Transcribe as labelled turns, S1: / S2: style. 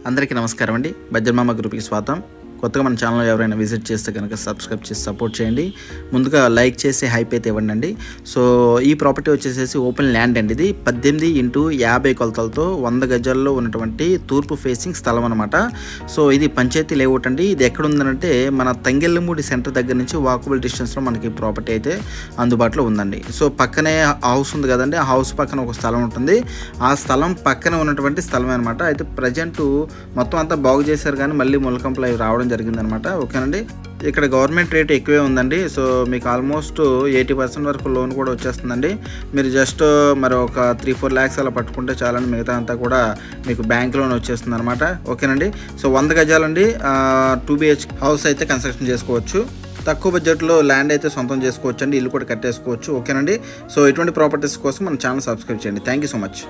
S1: అందరికీ నమస్కారం అండి. బజ్జర్మామ గ్రూప్కి స్వాగతం. కొత్తగా మన ఛానల్ ఎవరైనా విజిట్ చేస్తే కనుక సబ్స్క్రైబ్ చేసి సపోర్ట్ చేయండి. ముందుగా లైక్ చేసి హైప్ అయితే ఇవ్వండి. సో ఈ ప్రాపర్టీ వచ్చేసేసి ఓపెన్ ల్యాండ్ అండి. ఇది 18x50 కొలతలతో 100 గజాల్లో ఉన్నటువంటి తూర్పు ఫేసింగ్ స్థలం అనమాట. సో ఇది పంచాయతీ లేఅవుట్ అండి. ఇది ఎక్కడ ఉందనంటే మన తంగెళ్ళమూడి సెంటర్ దగ్గర నుంచి వాకబుల్ డిస్టెన్స్లో మనకి ప్రాపర్టీ అయితే అందుబాటులో ఉందండి. సో పక్కనే హౌస్ ఉంది కదండి, ఆ హౌస్ పక్కన ఒక స్థలం ఉంటుంది. ఆ స్థలం పక్కన ఉన్నటువంటి స్థలమే అనమాట. అయితే ప్రజెంట్ మొత్తం అంతా బాగు చేశారు, కానీ మళ్ళీ ములకంపలు అవి రావడం జరిగిందనమాట. ఓకేనండి, ఇక్కడ గవర్నమెంట్ రేట్ ఎక్కువే ఉందండి. సో మీకు ఆల్మోస్ట్ 80% వరకు లోన్ కూడా వచ్చేస్తుందండి. మీరు జస్ట్ మరి ఒక 3-4 lakhs అలా పట్టుకుంటే చాలండి, మిగతా అంతా కూడా మీకు బ్యాంక్ లోన్ వచ్చేస్తుంది అనమాట. ఓకేనండి, సో 100 గజాలండి. 2 BH హౌస్ అయితే కన్స్ట్రక్షన్ చేసుకోవచ్చు. తక్కువ బడ్జెట్లో ల్యాండ్ అయితే సొంతం చేసుకోవచ్చు అండి, ఇల్లు కూడా కట్టేసుకోవచ్చు. ఓకేనండి, సో ఇటువంటి ప్రాపర్టీస్ కోసం మన ఛానల్ సబ్స్క్రైబ్ చేయండి. Thank you so much.